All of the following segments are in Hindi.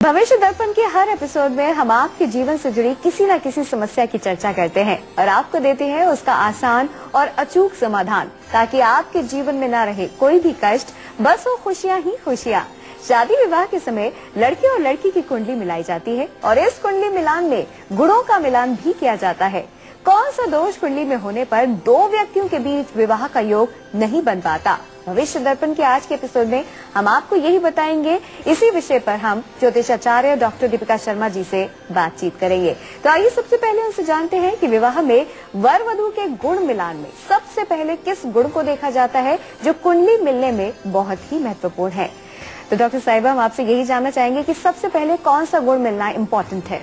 भविष्य दर्पण के हर एपिसोड में हम आपके जीवन से जुड़ी किसी न किसी समस्या की चर्चा करते हैं और आपको देते हैं उसका आसान और अचूक समाधान, ताकि आपके जीवन में न रहे कोई भी कष्ट, बस वो खुशियाँ ही खुशियाँ। शादी विवाह के समय लड़के और लड़की की कुंडली मिलाई जाती है और इस कुंडली मिलान में गुणों का मिलान भी किया जाता है। कौन सा दोष कुंडली में होने पर दो व्यक्तियों के बीच विवाह का योग नहीं बन पाता? भविष्य दर्पण के आज के एपिसोड में हम आपको यही बताएंगे। इसी विषय पर हम ज्योतिषाचार्य डॉक्टर दीपिका शर्मा जी से बातचीत करेंगे। तो आइए सबसे पहले उनसे जानते हैं कि विवाह में वर वधू के गुण मिलान में सबसे पहले किस गुण को देखा जाता है जो कुंडली मिलने में बहुत ही महत्वपूर्ण है। तो डॉक्टर साहिबा, हम आपसे यही जानना चाहेंगे कि सबसे पहले कौन सा गुण मिलना इम्पोर्टेंट है?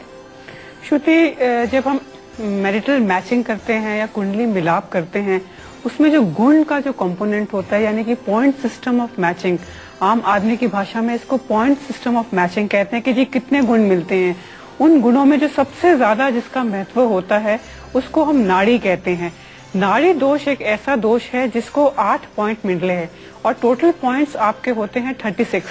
श्रुति, जब हम मैरिटल मैचिंग करते हैं या कुंडली मिलाप करते हैं, उसमें जो गुण का जो कंपोनेंट होता है, यानी कि पॉइंट सिस्टम ऑफ मैचिंग, आम आदमी की भाषा में इसको पॉइंट सिस्टम ऑफ मैचिंग कहते हैं कि जी कितने गुण मिलते हैं। उन गुणों में जो सबसे ज्यादा जिसका महत्व होता है उसको हम नाड़ी कहते हैं। नाड़ी दोष एक ऐसा दोष है जिसको 8 पॉइंट मिले हैं और टोटल पॉइंट्स आपके होते हैं 36,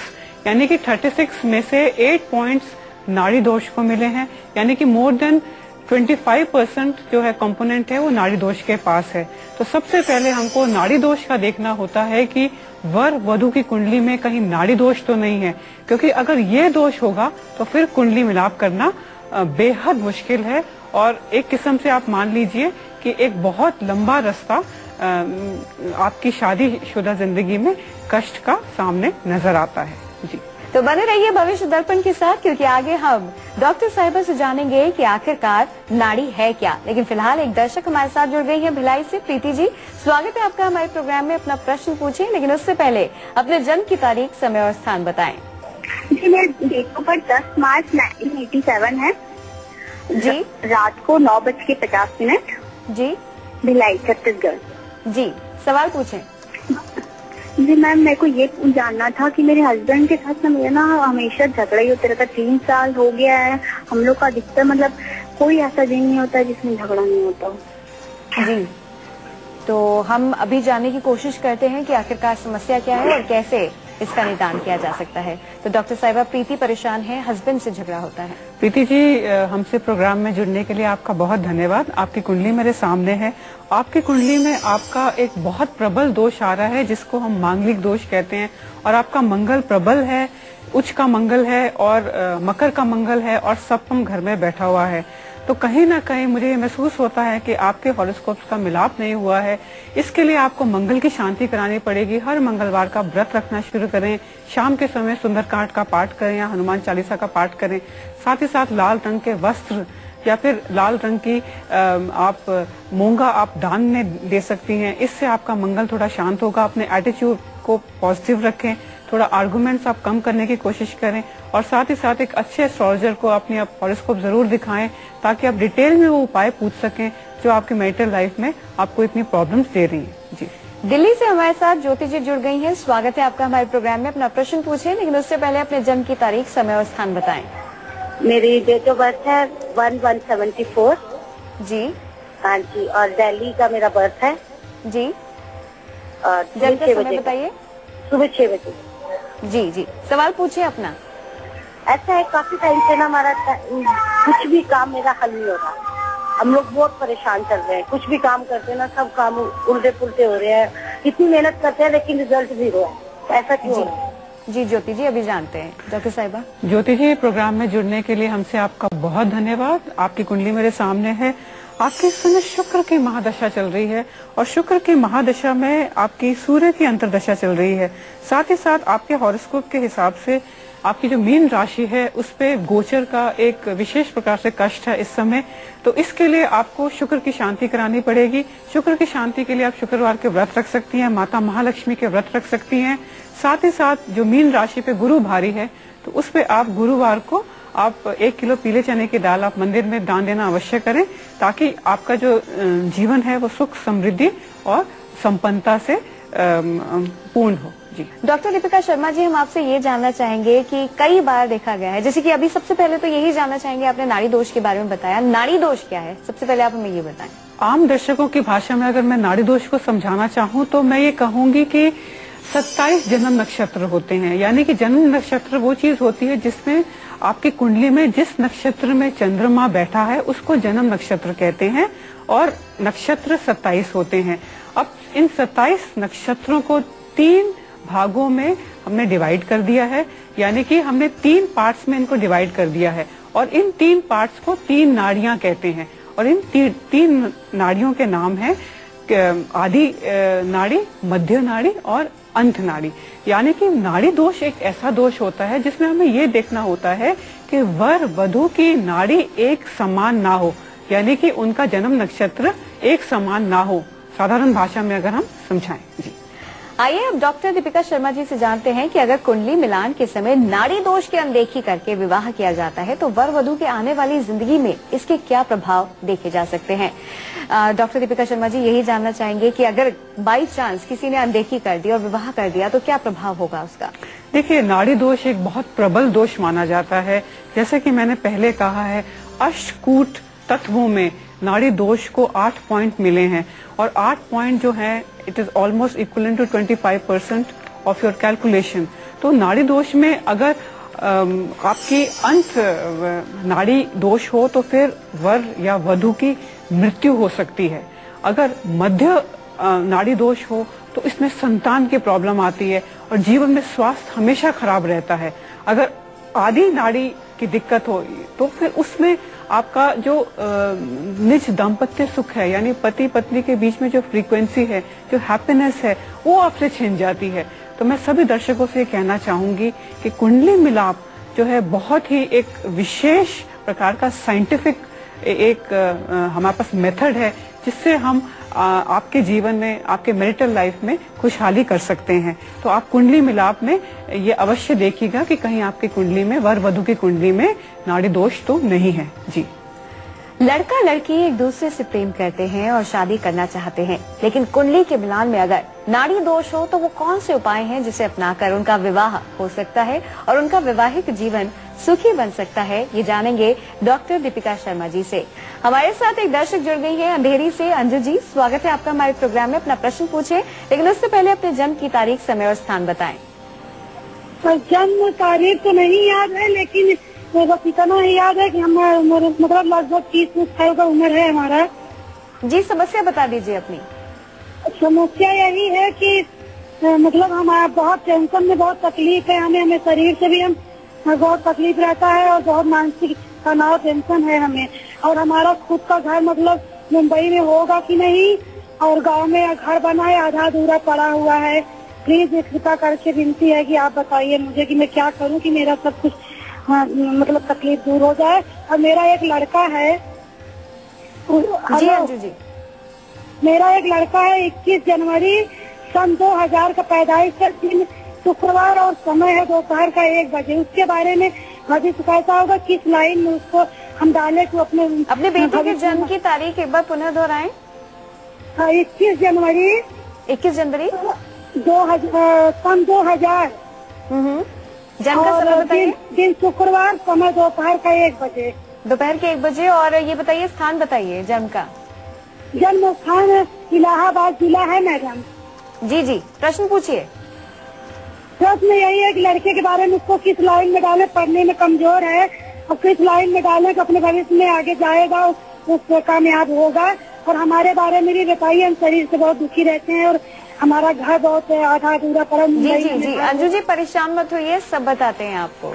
यानी कि 36 में से 8 पॉइंट्स नाड़ी दोष को मिले हैं, यानी कि मोर देन 25% जो है कंपोनेंट है वो नाड़ी दोष के पास है। तो सबसे पहले हमको नाड़ी दोष का देखना होता है कि वर वधू की कुंडली में कहीं नाड़ी दोष तो नहीं है, क्योंकि अगर ये दोष होगा तो फिर कुंडली मिलाप करना बेहद मुश्किल है और एक किस्म से आप मान लीजिए कि एक बहुत लंबा रास्ता आपकी शादीशुदा जिंदगी में कष्ट का सामने नजर आता है। जी, तो बने रहिए भविष्य दर्पण के साथ, क्योंकि आगे हम डॉक्टर साहिबा से जानेंगे कि आखिरकार नाड़ी है क्या। लेकिन फिलहाल एक दर्शक हमारे साथ जुड़ गई है भिलाई से। प्रीति जी, स्वागत है आपका हमारे प्रोग्राम में। अपना प्रश्न पूछिए, लेकिन उससे पहले अपने जन्म की तारीख, समय और स्थान बताएं। जी, मेरी डेट ऑफ बर्थ 10 मार्च 1987 है जी। रात को 9:50 जी, भिलाई छत्तीसगढ़। जी, सवाल पूछें। जी मैम, मेरे को ये जानना था कि मेरे हस्बैंड के साथ ना मेरा ना हमेशा झगड़ा ही होता रहता। 3 साल हो गया है हम लोग का, अधिकतर मतलब कोई ऐसा दिन नहीं होता जिसमें झगड़ा नहीं होता। जी, तो हम अभी जानने की कोशिश करते हैं कि आखिरकार समस्या क्या है और कैसे इसका निदान किया जा सकता है। तो डॉक्टर साहिबा, प्रीति परेशान है, हस्बैंड से झगड़ा होता है। प्रीति जी, हमसे प्रोग्राम में जुड़ने के लिए आपका बहुत धन्यवाद। आपकी कुंडली मेरे सामने है। आपकी कुंडली में आपका एक बहुत प्रबल दोष आ रहा है जिसको हम मांगलिक दोष कहते हैं, और आपका मंगल प्रबल है, उच्च का मंगल है और मकर का मंगल है और सप्तम घर में बैठा हुआ है। तो कहीं ना कहीं मुझे महसूस होता है कि आपके हॉरोस्कोप्स का मिलाप नहीं हुआ है। इसके लिए आपको मंगल की शांति करानी पड़ेगी। हर मंगलवार का व्रत रखना शुरू करें, शाम के समय सुंदरकांड का पाठ करें या हनुमान चालीसा का पाठ करें। साथ ही साथ लाल रंग के वस्त्र या फिर लाल रंग की आप मूंगा आप दान में दे सकती हैं। इससे आपका मंगल थोड़ा शांत होगा। अपने एटीट्यूड को पॉजिटिव रखें, थोड़ा आर्गुमेंट्स आप कम करने की कोशिश करें और साथ ही साथ एक अच्छे एस्ट्रोलॉजर को अपनी हॉरोस्कोप जरूर दिखाएं, ताकि आप डिटेल में वो उपाय पूछ सकें जो आपकी मैरिटल लाइफ में आपको इतनी प्रॉब्लम्स दे रही हैं। जी, दिल्ली से हमारे साथ ज्योति जी जुड़ गई हैं। स्वागत है आपका हमारे प्रोग्राम में। अपना प्रश्न पूछें, लेकिन उससे पहले अपने जन्म की तारीख, समय और स्थान बताएं। मेरी डेट ऑफ बर्थ है 1/1/74। जी, हाँ जी, और दिल्ली का मेरा बर्थ है। जी, और जन्म का समय बताइए। सुबह 6 बजे। जी जी, सवाल पूछिए अपना। ऐसा है, काफी टाइम से ना हमारा कुछ भी काम मेरा हल नहीं हो रहा। हम लोग बहुत परेशान चल रहे हैं। कुछ भी काम करते हैं ना, सब काम उल्टे पुल्टे हो रहे हैं। इतनी मेहनत करते हैं लेकिन रिजल्ट जीरो है। ऐसा क्यों हो रहा है? जी ज्योति जी, अभी जानते हैं। डॉक्टर साहिबा। ज्योति जी, प्रोग्राम में जुड़ने के लिए हमसे आपका बहुत धन्यवाद। आपकी कुंडली मेरे सामने है। आपके इस समय शुक्र की महादशा चल रही है और शुक्र की महादशा में आपकी सूर्य की अंतर्दशा चल रही है। साथ ही साथ आपके हॉरोस्कोप के हिसाब से आपकी जो मीन राशि है उस पे गोचर का एक विशेष प्रकार से कष्ट है इस समय। तो इसके लिए आपको शुक्र की शांति करानी पड़ेगी। शुक्र की शांति के लिए आप शुक्रवार के व्रत रख सकती हैं, माता महालक्ष्मी के व्रत रख सकती हैं। साथ ही साथ जो मीन राशि पे गुरु भारी है तो उस पे आप गुरुवार को आप 1 किलो पीले चने की दाल आप मंदिर में दान देना अवश्य करें, ताकि आपका जो जीवन है वो सुख, समृद्धि और संपन्नता से पूर्ण हो। जी, डॉक्टर दीपिका शर्मा जी, हम आपसे ये जानना चाहेंगे कि कई बार देखा गया है, जैसे कि अभी सबसे पहले तो यही जानना चाहेंगे, आपने नाड़ी दोष के बारे में बताया। नाड़ी दोष क्या है, सबसे पहले आप हमें ये बताएं। आम दर्शकों की भाषा में अगर मैं नाड़ी दोष को समझाना चाहूँ तो मैं ये कहूंगी कि 27 जन्म नक्षत्र होते हैं, यानी कि जन्म नक्षत्र वो चीज होती है जिसमें आपकी कुंडली में जिस नक्षत्र में चंद्रमा बैठा है उसको जन्म नक्षत्र कहते हैं और नक्षत्र 27 होते हैं। अब इन 27 नक्षत्रों को 3 भागों में हमने डिवाइड कर दिया है, यानी कि हमने 3 पार्ट्स में इनको डिवाइड कर दिया है और इन 3 पार्ट्स को 3 नाड़ियां कहते हैं और इन 3 नाड़ियों के नाम है आदि नाड़ी, मध्य नाड़ी और अंत नाड़ी। यानी कि नाड़ी दोष एक ऐसा दोष होता है जिसमें हमें ये देखना होता है कि वर वधु की नाड़ी एक समान ना हो, यानी कि उनका जन्म नक्षत्र एक समान ना हो, साधारण भाषा में अगर हम समझाएं। जी आइए अब डॉक्टर दीपिका शर्मा जी से जानते हैं कि अगर कुंडली मिलान के समय नाड़ी दोष की अनदेखी करके विवाह किया जाता है तो वर वधु के आने वाली जिंदगी में इसके क्या प्रभाव देखे जा सकते हैं। डॉक्टर दीपिका शर्मा जी यही जानना चाहेंगे कि अगर बाई चांस किसी ने अनदेखी कर दी और विवाह कर दिया तो क्या प्रभाव होगा उसका। देखिए, नाड़ी दोष एक बहुत प्रबल दोष माना जाता है। जैसे कि मैंने पहले कहा है, अष्टकूट तत्वों में नाड़ी दोष को 8 पॉइंट मिले हैं और 8 पॉइंट जो है it is almost equivalent to 25% of your calculation. तो नाड़ी दोष में अगर आपकी अंत नाड़ी दोष हो तो फिर वर या वधु की मृत्यु हो सकती है। अगर मध्य नाड़ी दोष हो तो इसमें संतान की प्रॉब्लम आती है और जीवन में स्वास्थ्य हमेशा खराब रहता है। अगर आदि नाड़ी की दिक्कत हो तो फिर उसमें आपका जो निज दाम्पत्य सुख है, यानी पति पत्नी के बीच में जो फ्रीक्वेंसी है, जो हैप्पीनेस है, वो आपसे छिन जाती है। तो मैं सभी दर्शकों से कहना चाहूंगी कि कुंडली मिलाप जो है बहुत ही एक विशेष प्रकार का साइंटिफिक एक हमारे पास मेथड है जिससे हम आपके जीवन में, आपके मैरिटल लाइफ में खुशहाली कर सकते हैं। तो आप कुंडली मिलाप में ये अवश्य देखिएगा कि कहीं आपकी कुंडली में, वर वधु की कुंडली में नाड़ी दोष तो नहीं है। जी लड़का लड़की एक दूसरे से प्रेम करते हैं और शादी करना चाहते हैं, लेकिन कुंडली के मिलान में अगर नाड़ी दोष हो तो वो कौन से उपाय हैं जिसे अपनाकर उनका विवाह हो सकता है और उनका वैवाहिक जीवन सुखी बन सकता है, ये जानेंगे डॉक्टर दीपिका शर्मा जी से। हमारे साथ एक दर्शक जुड़ गई है अंधेरी से। अंजू जी, स्वागत है आपका हमारे प्रोग्राम में। अपना प्रश्न पूछे, लेकिन उससे पहले अपने जन्म की तारीख, समय और स्थान बताएं। जन्म तारीख तो नहीं याद है, लेकिन बस इतना ही याद है कि हम मतलब लगभग 30 साल का उम्र है हमारा। जी, समस्या बता दीजिए अपनी। समस्या यही है कि मतलब हमारा बहुत टेंशन में, बहुत तकलीफ है हमें शरीर से भी हम बहुत तकलीफ रहता है और बहुत मानसिक तनाव, टेंशन है हमें। और हमारा खुद का घर मतलब मुंबई में होगा कि नहीं, और गांव में घर बना है, आधा अधूरा पड़ा हुआ है। प्लीज कृपा करके विनती है कि आप बताइए मुझे कि मैं क्या करूं कि मेरा सब कुछ मतलब तकलीफ दूर हो जाए। और मेरा एक लड़का है। जी अंजू जी, मेरा एक लड़का है, 21 जनवरी सन 2000 का पैदाइश है, दिन शुक्रवार और समय है दोपहर का 1 बजे। उसके बारे में भविष्य कैसा होगा, किस लाइन में उसको हम डाले तो अपने बेटे के जन्म की तारीख एक बार पुनः दोहराएं। 21 जनवरी 2000 सन 2000। जन्म का समय बताइए। दिन शुक्रवार, समय दोपहर का 1 बजे। दोपहर के 1 बजे। और ये बताइए, स्थान बताइए जन्म का। जन्म स्थान इलाहाबाद जिला है मैडम। जी जी, प्रश्न पूछिए। प्रश्न यही है कि लड़के के बारे में उसको किस लाइन में डाले, पढ़ने में कमजोर है, और किस लाइन में डाले तो अपने भविष्य में आगे जाएगा, उससे कामयाब होगा। और हमारे बारे में भी बताइए, हम शरीर से बहुत दुखी रहते हैं और हमारा घर बहुत आधा अधूरा पड़ा। जी जी जी, अंजू जी परेशान मत होइए, सब बताते हैं आपको।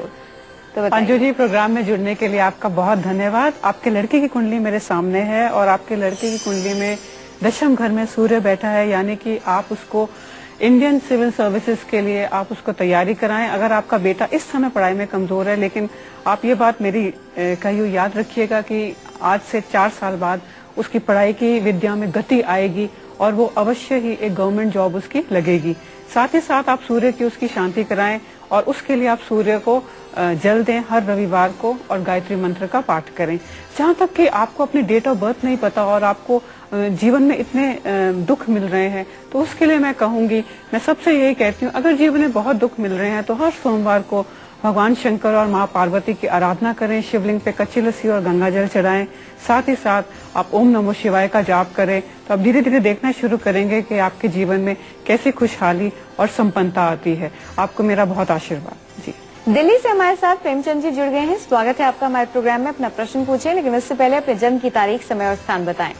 तो अंजू जी, प्रोग्राम में जुड़ने के लिए आपका बहुत धन्यवाद। आपके लड़के की कुंडली मेरे सामने है और आपके लड़के की कुंडली में दशम घर में सूर्य बैठा है, यानी कि आप उसको इंडियन सिविल सर्विसेज के लिए आप उसको तैयारी कराएं। अगर आपका बेटा इस समय पढ़ाई में कमजोर है, लेकिन आप ये बात मेरी कही हुई याद रखिएगा कि आज से 4 साल बाद उसकी पढ़ाई की विद्या में गति आएगी और वो अवश्य ही एक गवर्नमेंट जॉब उसकी लगेगी। साथ ही साथ आप सूर्य की उसकी शांति कराएं और उसके लिए आप सूर्य को जल दें हर रविवार को और गायत्री मंत्र का पाठ करें। जहाँ तक कि आपको अपनी डेट ऑफ बर्थ नहीं पता और आपको जीवन में इतने दुख मिल रहे हैं, तो उसके लिए मैं कहूंगी, मैं सबसे यही कहती हूँ, अगर जीवन में बहुत दुख मिल रहे हैं तो हर सोमवार को भगवान शंकर और माँ पार्वती की आराधना करें, शिवलिंग पे कच्ची लस्सी और गंगा जल चढ़ाएं। साथ ही साथ आप ओम नमो शिवाय का जाप करें, तो आप धीरे धीरे देखना शुरू करेंगे कि आपके जीवन में कैसी खुशहाली और संपन्नता आती है। आपको मेरा बहुत आशीर्वाद। जी दिल्ली से हमारे साथ प्रेमचंद जी जुड़ गए हैं। स्वागत है आपका हमारे प्रोग्राम में। अपना प्रश्न पूछिए, लेकिन उससे पहले अपने जन्म की तारीख, समय और स्थान बताएं।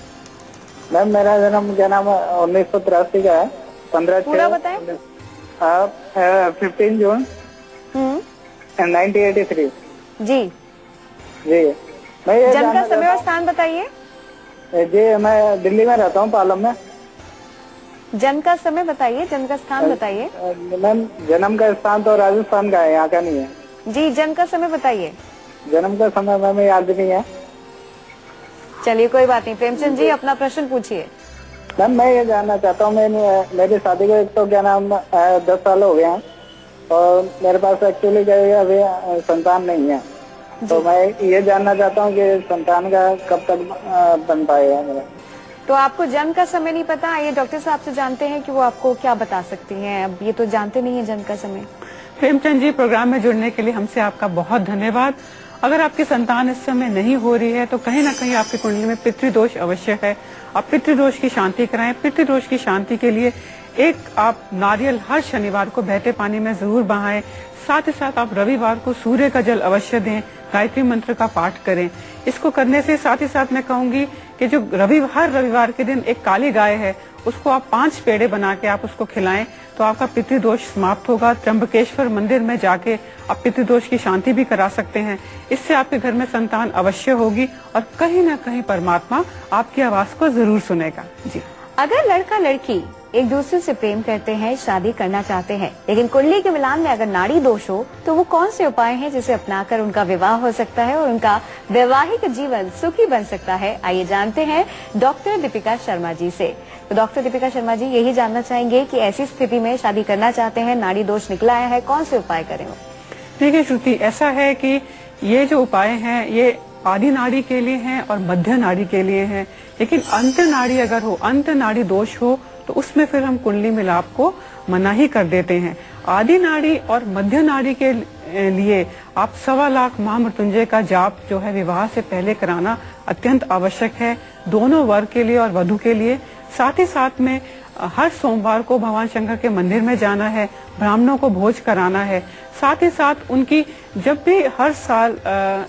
मैम मेरा जन्म क्या नाम 1983 का है। 15 पूरा बताएं। 15 जून 1983। जी जी मैं ये जन्म का जानना समय और स्थान बताइए। जी मैं दिल्ली में रहता हूँ, पालम में। जन्म का समय बताइए, जन्म का स्थान बताइए। मैम जन्म का स्थान तो राजस्थान का है, यहाँ का नहीं है। जी जन्म का समय बताइए। जन्म का समय मैम याद नहीं है। चलिए कोई बात नहीं, प्रेमचंद जी अपना प्रश्न पूछिए। मैम मैं ये जानना चाहता हूँ, मेरी शादी को एक तो क्या नाम 10 साल हो गए हैं और मेरे पास एक्चुअली अभी संतान नहीं है। तो मैं ये जानना चाहता हूँ कि संतान का कब तक बन पाएगा मेरा। तो आपको जन्म का समय नहीं पता, आइए डॉक्टर साहब से जानते हैं कि वो आपको क्या बता सकती हैं। अब ये तो जानते नहीं है जन्म का समय। प्रेमचंद जी, प्रोग्राम में जुड़ने के लिए हमसे आपका बहुत धन्यवाद। अगर आपकी संतान इस समय नहीं हो रही है तो कहीं ना कहीं आपकी कुंडली में पितृदोष अवश्य है। आप पितृदोष की शांति कराएं। पितृदोष की शांति के लिए एक आप नारियल हर शनिवार को बहते पानी में जरूर बहाएं। साथ ही साथ आप रविवार को सूर्य का जल अवश्य दें। गायत्री मंत्र का पाठ करें। इसको करने से साथ ही साथ मैं कहूंगी कि जो हर रविवार के दिन एक काली गाय है, उसको आप 5 पेड़े बना के आप उसको खिलाएं तो आपका पितृदोष समाप्त होगा। त्र्यंबकेश्वर मंदिर में जाके आप पितृदोष की शांति भी करा सकते हैं। इससे आपके घर में संतान अवश्य होगी और कहीं ना कहीं परमात्मा आपकी आवाज को जरूर सुनेगा। जी, अगर लड़का लड़की एक दूसरे से प्रेम करते हैं, शादी करना चाहते हैं, लेकिन कुंडली के मिलान में अगर नाड़ी दोष हो, तो वो कौन से उपाय हैं जिसे अपनाकर उनका विवाह हो सकता है और उनका वैवाहिक जीवन सुखी बन सकता है? आइए जानते हैं डॉक्टर दीपिका शर्मा जी से। तो डॉक्टर दीपिका शर्मा जी यही जानना चाहेंगे कि ऐसी स्थिति में शादी करना चाहते हैं, नाड़ी दोष निकला आया है, कौन से उपाय करें? देखिए श्रुति, ऐसा है कि ये जो उपाय हैं ये आदि नाड़ी के लिए हैं और मध्य नाड़ी के लिए हैं। लेकिन अंत नाड़ी अगर हो, अंत नाड़ी दोष हो, तो उसमें फिर हम कुंडली मिलाप को मना ही कर देते हैं। आदि नाड़ी और मध्य नाड़ी के लिए आप 1.25 लाख महामृत्युंजय का जाप जो है विवाह से पहले कराना अत्यंत आवश्यक है, दोनों वर के लिए और वधू के लिए। साथ ही साथ में हर सोमवार को भगवान शंकर के मंदिर में जाना है, ब्राह्मणों को भोज कराना है। साथ ही साथ उनकी जब भी हर साल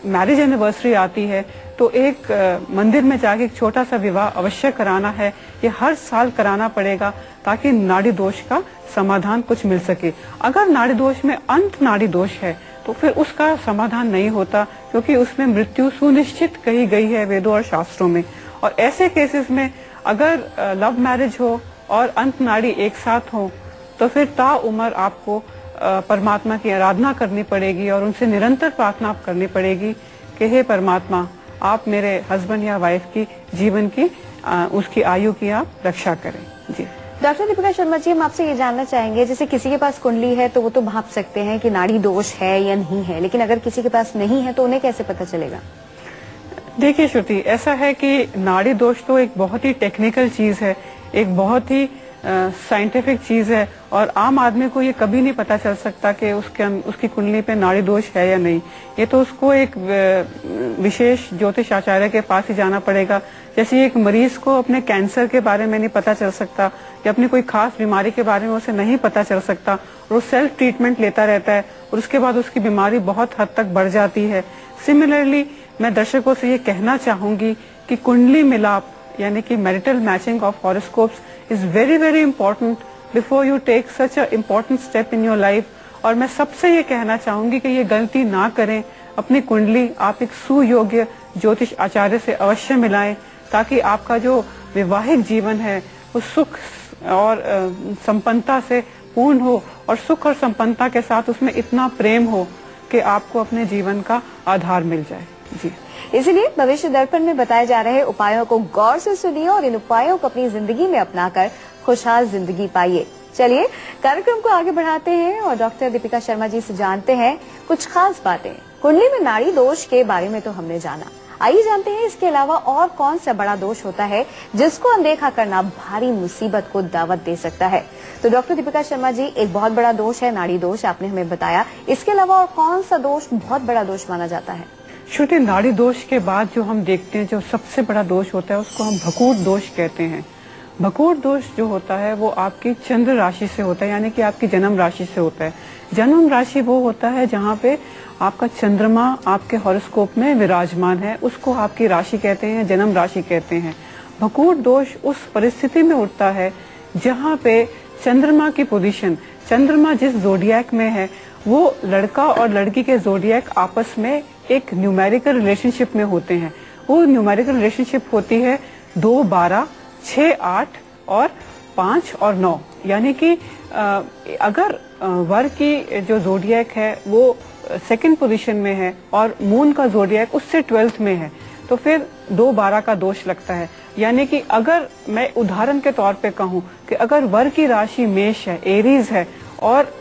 मैरिज एनिवर्सरी आती है तो एक मंदिर में जाके एक छोटा सा विवाह अवश्य कराना है। ये हर साल कराना पड़ेगा ताकि नाड़ी दोष का समाधान कुछ मिल सके। अगर नाड़ी दोष में अंत नाड़ी दोष है तो फिर उसका समाधान नहीं होता, क्योंकि उसमें मृत्यु सुनिश्चित कही गई है वेदों और शास्त्रों में। और ऐसे केसेस में अगर लव मैरिज हो और अंत नाड़ी एक साथ हो तो फिर ताउम्र आपको परमात्मा की आराधना करनी पड़ेगी और उनसे निरंतर प्रार्थना करनी पड़ेगी कि हे परमात्मा, आप मेरे हस्बैंड या वाइफ की जीवन की उसकी आयु की आप रक्षा करें। जी डॉक्टर दीपिका शर्मा जी, हम आपसे ये जानना चाहेंगे, जैसे किसी के पास कुंडली है तो वो तो भाप सकते हैं कि नाड़ी दोष है या नहीं है, लेकिन अगर किसी के पास नहीं है तो उन्हें कैसे पता चलेगा? देखिए श्रुति, ऐसा है कि नाड़ी दोष तो एक बहुत ही टेक्निकल चीज है, एक बहुत ही साइंटिफिक चीज है और आम आदमी को ये कभी नहीं पता चल सकता कि उसकी कुंडली पे नाड़ी दोष है या नहीं। ये तो उसको एक विशेष ज्योतिष आचार्य के पास ही जाना पड़ेगा। जैसे एक मरीज को अपने कैंसर के बारे में नहीं पता चल सकता या अपनी कोई खास बीमारी के बारे में उसे नहीं पता चल सकता और वो सेल्फ ट्रीटमेंट लेता रहता है और उसके बाद उसकी बीमारी बहुत हद तक बढ़ जाती है। सिमिलरली मैं दर्शकों से ये कहना चाहूंगी कि कुंडली मिलाप यानी कि marital matching of horoscopes is very very important before you take such a important step in your life. और मैं सबसे ये कहना चाहूंगी कि ये गलती ना करें। अपनी कुंडली आप एक सुयोग्य ज्योतिष आचार्य से अवश्य मिलाएं ताकि आपका जो वैवाहिक जीवन है वो सुख और संपन्नता से पूर्ण हो और सुख और संपन्नता के साथ उसमें इतना प्रेम हो कि आपको अपने जीवन का आधार मिल जाए। जी, इसलिए भविष्य दर्पण में बताए जा रहे उपायों को गौर से सुनिए और इन उपायों को अपनी जिंदगी में अपनाकर खुशहाल जिंदगी पाइए। चलिए कार्यक्रम को आगे बढ़ाते हैं और डॉक्टर दीपिका शर्मा जी से जानते हैं कुछ खास बातें। कुंडली में नाड़ी दोष के बारे में तो हमने जाना, आइए जानते हैं इसके अलावा और कौन सा बड़ा दोष होता है जिसको अनदेखा करना भारी मुसीबत को दावत दे सकता है। तो डॉक्टर दीपिका शर्मा जी, एक बहुत बड़ा दोष है नाड़ी दोष, आपने हमें बताया। इसके अलावा और कौन सा दोष बहुत बड़ा दोष माना जाता है? श्रुति, नाड़ी दोष के बाद जो हम देखते हैं जो सबसे बड़ा दोष होता है उसको हम भकूट दोष कहते हैं। भकूर दोष जो होता है वो आपकी चंद्र राशि से होता है, यानी कि आपकी जन्म राशि से होता है। जन्म राशि वो होता है जहाँ पे आपका चंद्रमा आपके हॉरोस्कोप में विराजमान है, उसको आपकी राशि कहते हैं, जन्म राशि कहते हैं। भकूर दोष उस परिस्थिति में उठता है जहाँ पे चंद्रमा की पोजीशन, चंद्रमा जिस जोडियक में है वो लड़का और लड़की के जोडियक आपस में एक न्यूमेरिकल रिलेशनशिप में होते हैं। वो न्यूमेरिकल रिलेशनशिप होती है 2, 12, 6, 8 और 5 और 9, यानी कि अगर वर की जो जोडियक है वो सेकंड पोजीशन में है और मून का जोडियक उससे 12th में है, तो फिर 2, 12 का दोष लगता है। यानी कि अगर मैं उदाहरण के तौर पे कहूँ कि अगर वर की राशि मेष है, एरीज है, और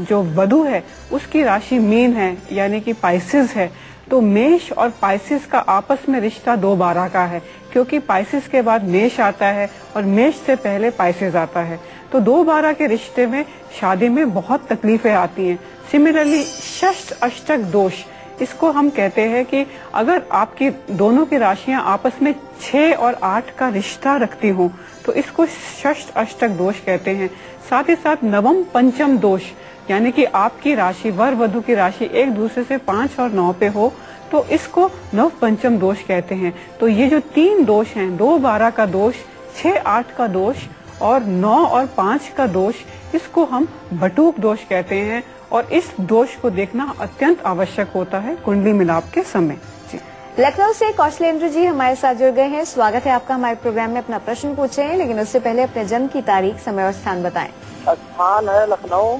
जो वधु है उसकी राशि मीन है यानी कि पाइसेस है, तो मेष और पाइसेस का आपस में रिश्ता 2, 12 का है, क्योंकि पाइसेस के बाद मेष आता है और मेष से पहले पाइसेस आता है। तो 2, 12 के रिश्ते में शादी में बहुत तकलीफें आती हैं। सिमिलरली षष्ठ अष्टक दोष, इसको हम कहते हैं कि अगर आपकी दोनों की राशियां आपस में 6 और 8 का रिश्ता रखती हों तो इसको षष्ठ अष्टक दोष कहते हैं। साथ ही साथ नवम पंचम दोष, यानी कि आपकी राशि वर वधु की राशि एक दूसरे से 5 और 9 पे हो तो इसको नव पंचम दोष कहते हैं। तो ये जो 3 दोष हैं, 2, 12 का दोष, 6, 8 का दोष और 9 और 5 का दोष, इसको हम बटूक दोष कहते हैं और इस दोष को देखना अत्यंत आवश्यक होता है कुंडली मिलाप के समय। जी। लखनऊ से कौशलेंद्र जी हमारे साथ जुड़ गए हैं। स्वागत है आपका हमारे प्रोग्राम में। अपना प्रश्न पूछें, लेकिन उससे पहले अपने जन्म की तारीख, समय और स्थान बताएं। स्थान है लखनऊ,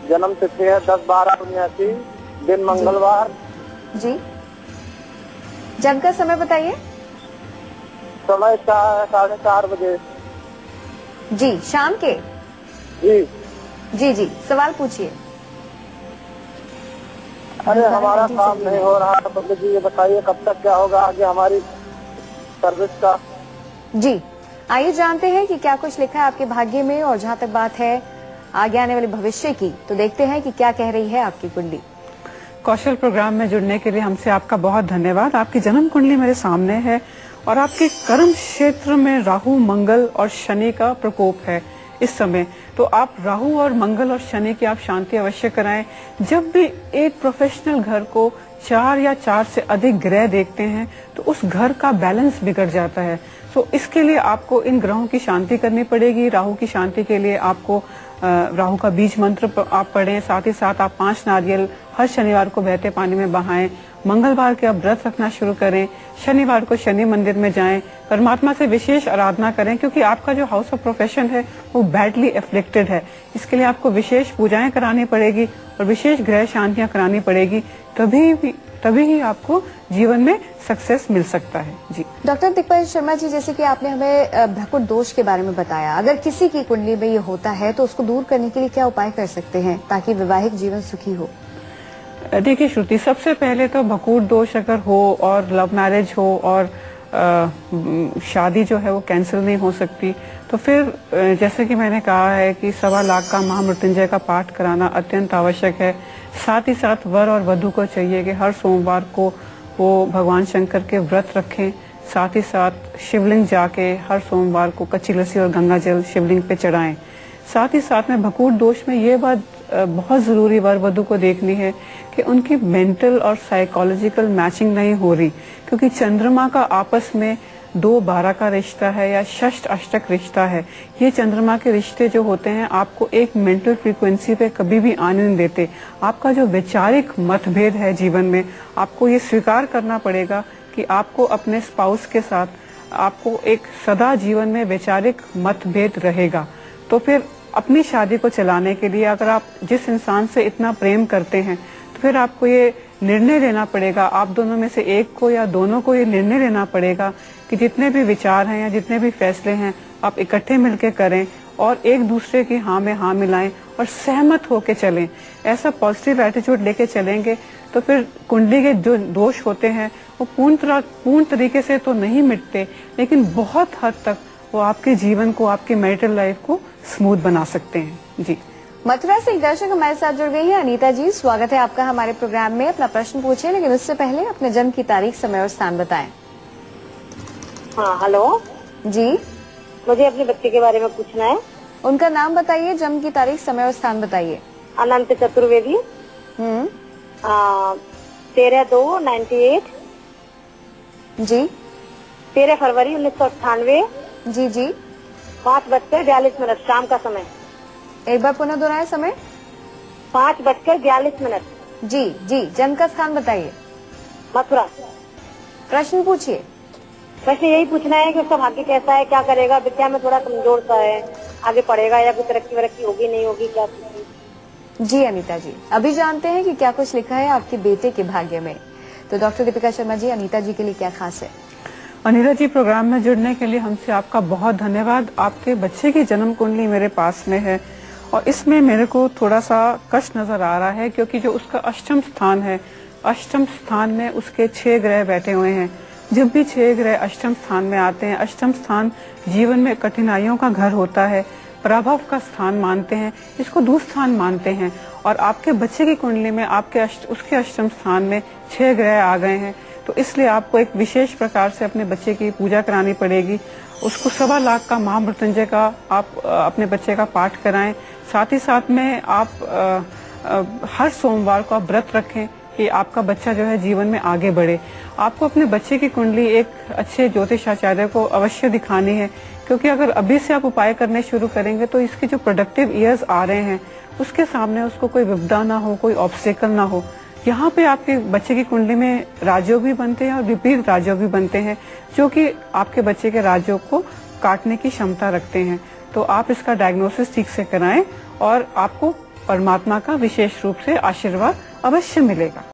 जन्म तिथि है 10/12/79, दिन मंगलवार। जी, जन्म का समय बताइए। समय 4:30 बजे। जी, शाम के। जी जी, सवाल पूछिए। अरे हमारा काम नहीं हो रहा है, तो जी ये बताइए कब तक क्या होगा आगे हमारी सर्विस का। जी, आइए जानते हैं कि क्या कुछ लिखा है आपके भाग्य में। और जहाँ तक बात है आगे आने वाले भविष्य की, तो देखते हैं कि क्या कह रही है आपकी कुंडली। कौशल प्रोग्राम में जुड़ने के लिए हमसे आपका बहुत धन्यवाद। आपकी जन्म कुंडली मेरे सामने है और आपके कर्म क्षेत्र में राहु, मंगल और शनि का प्रकोप है इस समय। तो आप राहु और मंगल और शनि की आप शांति अवश्य कराएं। जब भी एक प्रोफेशनल घर को 4 या 4 से अधिक ग्रह देखते हैं तो उस घर का बैलेंस बिगड़ जाता है। तो इसके लिए आपको इन ग्रहों की शांति करनी पड़ेगी। राहु की शांति के लिए आपको राहु का बीज मंत्र आप पढ़ें, साथ ही साथ आप 5 नारियल हर शनिवार को बहते पानी में बहाएं। मंगलवार के आप व्रत रखना शुरू करें, शनिवार को शनि मंदिर में जाएं, परमात्मा से विशेष आराधना करें, क्योंकि आपका जो हाउस ऑफ प्रोफेशन है वो बैडली एफ्लिक्टेड है। इसके लिए आपको विशेष पूजाएं करानी पड़ेगी और विशेष ग्रह शांतियां करानी पड़ेगी, तभी ही आपको जीवन में सक्सेस मिल सकता है। जी डॉक्टर दिग्विजय शर्मा जी, जैसे कि आपने हमें भ्रकुट दोष के बारे में बताया, अगर किसी की कुंडली में ये होता है तो उसको दूर करने के लिए क्या उपाय कर सकते हैं ताकि वैवाहिक जीवन सुखी हो? देखिए श्रुति, सबसे पहले तो भकूट दोष अगर हो और लव मैरिज हो और शादी जो है वो कैंसिल नहीं हो सकती, तो फिर जैसे कि मैंने कहा है कि 1.25 लाख का महामृत्युंजय का पाठ कराना अत्यंत आवश्यक है। साथ ही साथ वर और वधु को चाहिए कि हर सोमवार को वो भगवान शंकर के व्रत रखें। साथ ही साथ शिवलिंग जाके हर सोमवार को कच्ची लस्सी और गंगा जल शिवलिंग पे चढ़ाएं। साथ ही साथ में भकूट दोष में ये बात बहुत जरूरी वर वधु को देखनी है कि उनकी मेंटल और साइकोलॉजिकल मैचिंग नहीं हो रही, क्योंकि चंद्रमा का आपस में 2-12 का रिश्ता है या षष्ठ अष्टक रिश्ता है। ये चंद्रमा के रिश्ते जो होते हैं आपको एक मेंटल फ्रीक्वेंसी पे कभी भी आने नहीं देते। आपका जो वैचारिक मतभेद है जीवन में, आपको ये स्वीकार करना पड़ेगा कि आपको अपने स्पाउस के साथ आपको एक सदा जीवन में वैचारिक मतभेद रहेगा। तो फिर अपनी शादी को चलाने के लिए अगर आप जिस इंसान से इतना प्रेम करते हैं तो फिर आपको ये निर्णय लेना पड़ेगा, आप दोनों में से एक को या दोनों को ये निर्णय लेना पड़ेगा कि जितने भी विचार हैं या जितने भी फैसले हैं आप इकट्ठे मिलकर करें और एक दूसरे की हाँ में हाँ मिलाएं और सहमत होकर चलें। ऐसा पॉजिटिव एटीट्यूड लेके चलेंगे तो फिर कुंडली के जो दोष होते हैं वो पूर्ण तरीके से तो नहीं मिटते, लेकिन बहुत हद तक वो आपके जीवन को, आपकी मैरिटल लाइफ को स्मूथ बना सकते हैं। जी मथुरा से एक दर्शक हमारे साथ जुड़ गई है। अनीता जी, स्वागत है आपका हमारे प्रोग्राम में। अपना प्रश्न पूछें, लेकिन उससे पहले अपने जन्म की तारीख, समय और स्थान बताएं। हाँ हेलो जी। मुझे अपने बच्चे के बारे में पूछना है। उनका नाम बताइए, जन्म की तारीख, समय और स्थान बताइए। अनंत चतुर्वेदी। 13/2/98। जी। 13 फरवरी 1998। जी जी। 5:42 शाम का समय। एक बार पुनः दोहराएं समय। 5:42। जी जी। जन्म का स्थान बताइए। मथुरा। प्रश्न पूछिए। वैसे यही पूछना है कि उसका भाग्य कैसा है, क्या करेगा, विद्या में थोड़ा कमजोर सा है, आगे पढ़ेगा या कोई तरक्की वरक्की होगी नहीं होगी, क्या? जी अनीता जी, अभी जानते हैं कि क्या कुछ लिखा है आपके बेटे के भाग्य में। तो डॉक्टर दीपिका शर्मा जी, अनीता जी के लिए क्या खास है? अनीता जी, प्रोग्राम में जुड़ने के लिए हमसे आपका बहुत धन्यवाद। आपके बच्चे की जन्म कुंडली मेरे पास में है और इसमें मेरे को थोड़ा सा कष्ट नजर आ रहा है, क्योंकि जो उसका अष्टम स्थान है, अष्टम स्थान में उसके 6 ग्रह बैठे हुए हैं। जब भी 6 ग्रह अष्टम स्थान में आते हैं, अष्टम स्थान जीवन में कठिनाइयों का घर होता है, प्रभाव का स्थान मानते हैं, इसको दुस्थान मानते हैं। और आपके बच्चे की कुंडली में उसके अष्टम स्थान में 6 ग्रह आ गए हैं, तो इसलिए आपको एक विशेष प्रकार से अपने बच्चे की पूजा करानी पड़ेगी। उसको 1.25 लाख का महामृत्युंजय का आप अपने बच्चे का पाठ कराएं। साथ ही साथ में आप हर सोमवार को आप व्रत रखें कि आपका बच्चा जो है जीवन में आगे बढ़े। आपको अपने बच्चे की कुंडली एक अच्छे ज्योतिषाचार्य को अवश्य दिखानी है, क्योंकि अगर अभी से आप उपाय करने शुरू करेंगे तो इसके जो प्रोडक्टिव ईयर्स आ रहे हैं उसके सामने उसको कोई विपदा ना हो, कोई ऑब्स्टेकल ना हो। यहाँ पे आपके बच्चे की कुंडली में राजयोग भी बनते हैं और विपरीत राजयोग भी बनते हैं, जो कि आपके बच्चे के राजयोग को काटने की क्षमता रखते हैं। तो आप इसका डायग्नोसिस ठीक से कराएं और आपको परमात्मा का विशेष रूप से आशीर्वाद अवश्य मिलेगा।